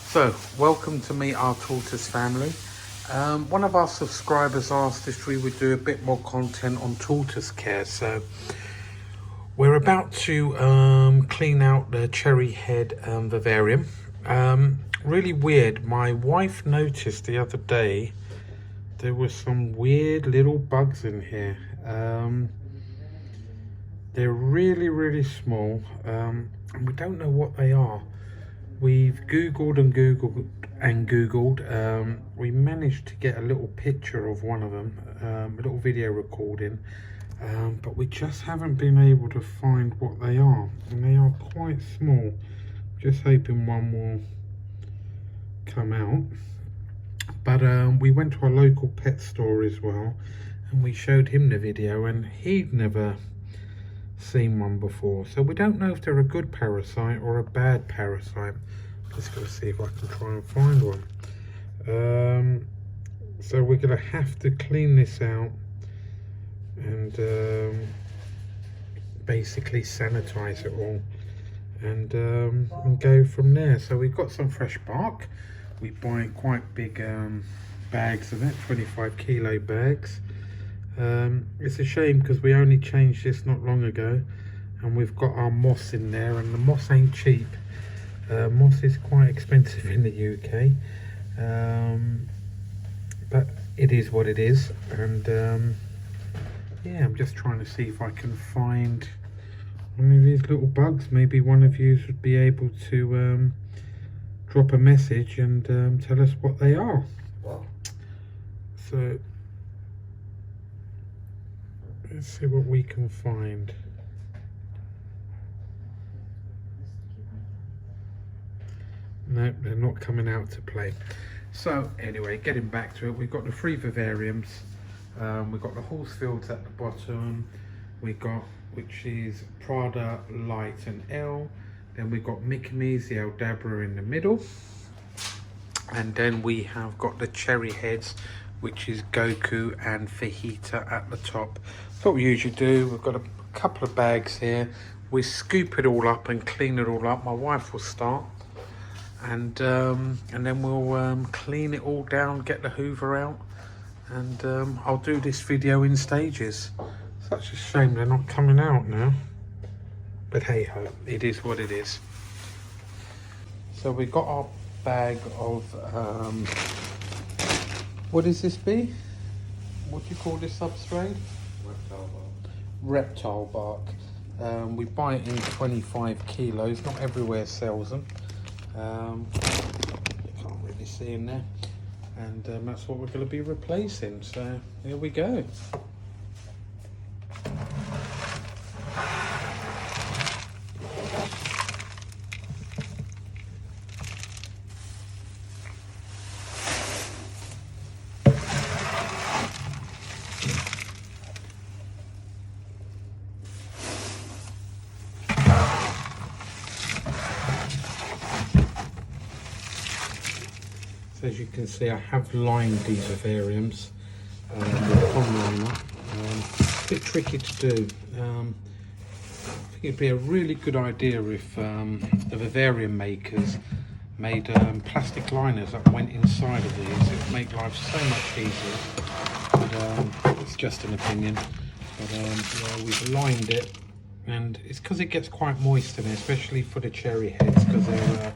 So, welcome to meet our tortoise family. One of our subscribers asked if we would do a bit more content on tortoise care. So, we're about to clean out the cherry head vivarium. Really weird. My wife noticed the other day there were some weird little bugs in here. They're really small, and we don't know what they are. We've Googled and Googled. We managed to get a little picture of one of them, a little video recording, but we just haven't been able to find what they are, and they are quite small. Just hoping one will come out. But we went to a local pet store as well, and we showed him the video, and he'd never seen one before, so we don't know if they're a good parasite or a bad parasite. Just gonna see if I can try and find one. So we're gonna have to clean this out and basically sanitize it all and go from there. So we've got some fresh bark. We buy quite big bags of it, 25 kilo bags. It's a shame because we only changed this not long ago, and we've got our moss in there, and the moss ain't cheap. Moss is quite expensive in the UK, but it is what it is. And yeah, I'm just trying to see if I can find one of these little bugs. Maybe one of you would be able to drop a message and tell us what they are. So let's see what we can find. No, they're not coming out to play. So anyway, getting back to it, we've got the 3 vivariums. We've got the Horsefields at the bottom. We got, which is Prada, Light and L. Then we've got Mickey Mies, the Aldabra in the middle. And then we have got the cherry heads, which is Goku and Fajita at the top. That's what we usually do. We've got a couple of bags here. We scoop it all up and clean it all up. My wife will start, and then we'll clean it all down, get the Hoover out, and I'll do this video in stages. Such a shame they're not coming out now, but hey ho, it is what it is. So we got our bag of what is this be? What do you call this substrate? Reptile bark. We buy it in 25 kilos. Not everywhere sells them. You can't really see in there. And that's what we're going to be replacing. So here we go. So as you can see, I have lined these vivariums with pond liner. A bit tricky to do. I think it'd be a really good idea if the vivarium makers made plastic liners that went inside of these. It would make life so much easier. But it's just an opinion. But yeah, we've lined it, and it's because it gets quite moist in it, especially for the cherry heads, because they're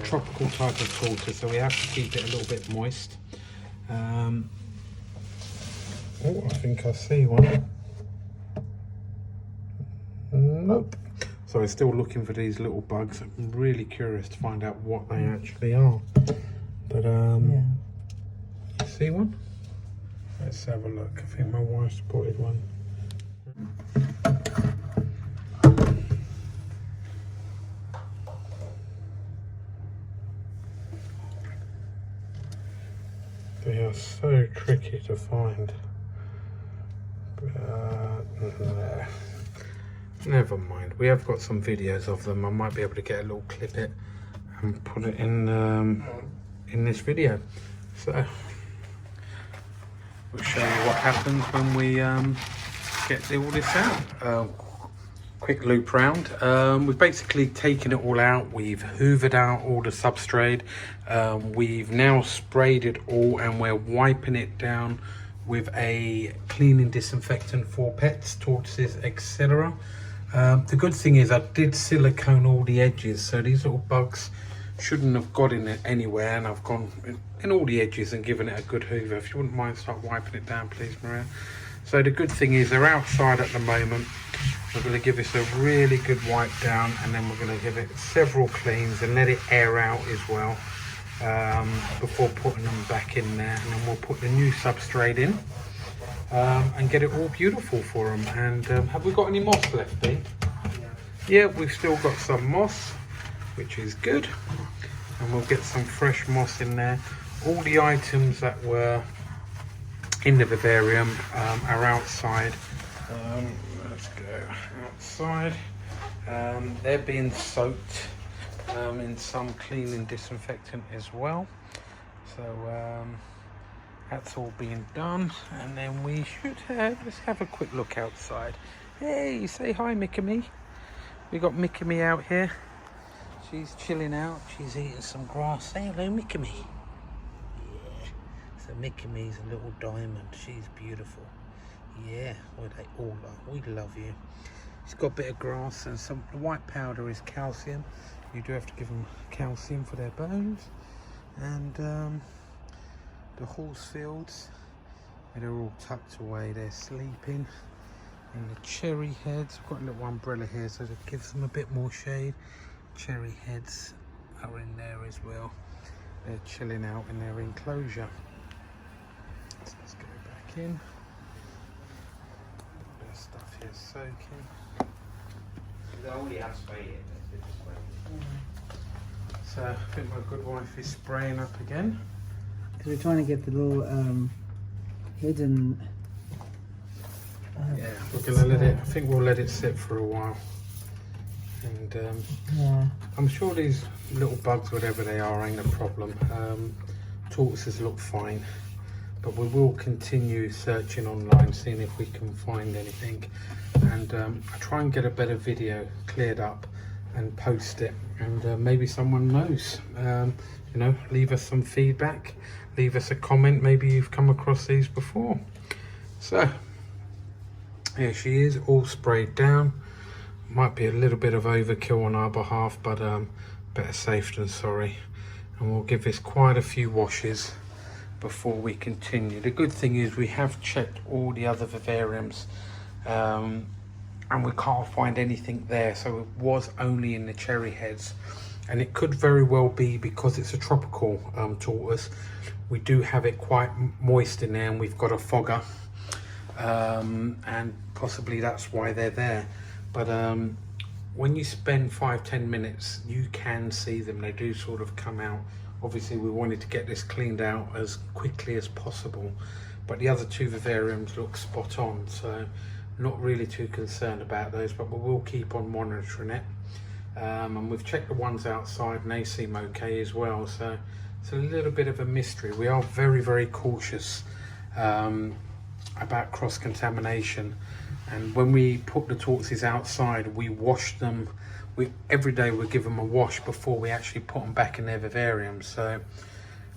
tropical type of tortoise, so we have to keep it a little bit moist. Oh, I think I see one. Nope. So we're still looking for these little bugs. I'm really curious to find out what they actually are. But yeah. You see one? Let's have a look. I think my wife spotted one. They are so tricky to find. But, never mind. We have got some videos of them. I might be able to get a little clip it and put it in this video. So we'll show you what happens when we get all this out. quick loop round. We've basically taken it all out. We've hoovered out all the substrate. We've now sprayed it all, and we're wiping it down with a cleaning disinfectant for pets, tortoises, etc. The good thing is I did silicone all the edges, so these little bugs shouldn't have got in it anywhere, and I've gone in all the edges and given it a good hoover. If you wouldn't mind, start wiping it down, please, Maria. So the good thing is they're outside at the moment. We're going to give this a really good wipe down, and then we're going to give it several cleans and let it air out as well before putting them back in there. And then we'll put the new substrate in and get it all beautiful for them. And have we got any moss left, B? Yeah, we've still got some moss, which is good. And we'll get some fresh moss in there. All the items that were in the vivarium are outside. Let's go outside. They're being soaked in some cleaning disinfectant as well. So that's all being done, and then we should let's have a quick look outside. Hey, say hi, Mickey Me. We got Mickey Me out here. She's chilling out. She's eating some grass. Say hello, Mickey Me. Yeah. So Mickey Me's a little diamond. She's beautiful. Yeah, well, they all are. We love you. It's got a bit of grass and some. The white powder is calcium. You do have to give them calcium for their bones. And the horse fields, they're all tucked away. They're sleeping. And the cherry heads, I've got a little umbrella here, so that gives them a bit more shade. Cherry heads are in there as well. They're chilling out in their enclosure. So let's go back in. Their stuff here soaking. So I think my good wife is spraying up again. Because we're trying to get the little hidden. Yeah, we're gonna let it. I think we'll let it sit for a while. And yeah, I'm sure these little bugs, whatever they are, ain't a problem. Tortoises look fine, but we will continue searching online, seeing if we can find anything. And I try and get a better video cleared up and post it, and maybe someone knows. You know, leave us some feedback, leave us a comment. Maybe you've come across these before. So here she is, all sprayed down. Might be a little bit of overkill on our behalf, but better safe than sorry. And we'll give this quite a few washes before we continue. The good thing is we have checked all the other vivariums, and we can't find anything there. So it was only in the cherry heads, and it could very well be because it's a tropical tortoise. We do have it quite moist in there, and we've got a fogger, and possibly that's why they're there. But when you spend 5-10 minutes, you can see them. They do sort of come out. Obviously we wanted to get this cleaned out as quickly as possible, but the other two vivariums look spot on, so not really too concerned about those, but we will keep on monitoring it. And we've checked the ones outside and they seem okay as well, so it's a little bit of a mystery. We are very, very cautious about cross-contamination. And when we put the tortoises outside, we wash them. Every day we give them a wash before we actually put them back in their vivarium. So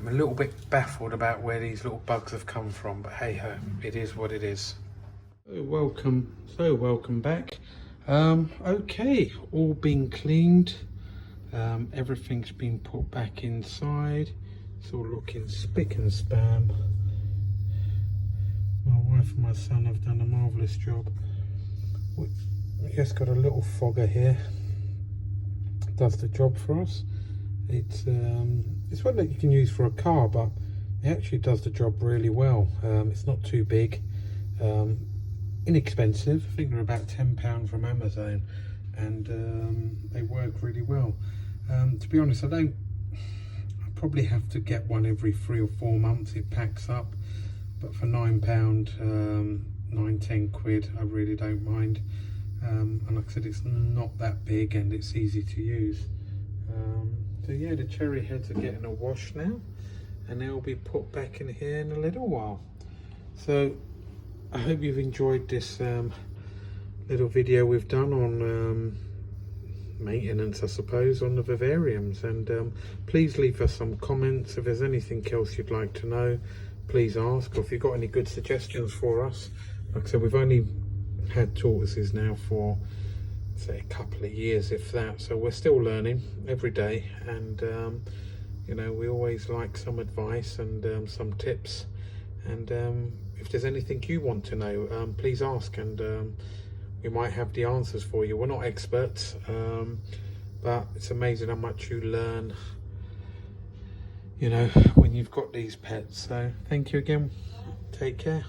I'm a little bit baffled about where these little bugs have come from, but hey ho, it is what it is. So welcome back. Okay, all been cleaned. Everything's been put back inside. It's all looking spick and span. My wife and my son have done a marvellous job. We just got a little fogger here. Does the job for us. It's one that you can use for a car, but it actually does the job really well. It's not too big, inexpensive. I think they're about £10 from Amazon, and they work really well. To be honest, I probably have to get one every 3 or 4 months. It packs up. But for £9, 9-10 quid, I really don't mind. And like I said, it's not that big and it's easy to use. So yeah, the cherry heads are getting a wash now, and they'll be put back in here in a little while. So I hope you've enjoyed this little video we've done on maintenance, I suppose, on the vivariums. And please leave us some comments if there's anything else you'd like to know. Please ask, or if you've got any good suggestions for us. Like I said, we've only had tortoises now for, say, a couple of years, if that, so we're still learning every day. And you know, we always like some advice and some tips. And if there's anything you want to know, please ask, and we might have the answers for you. We're not experts, but it's amazing how much you learn, you know, when you've got these pets. So thank you again. Take care.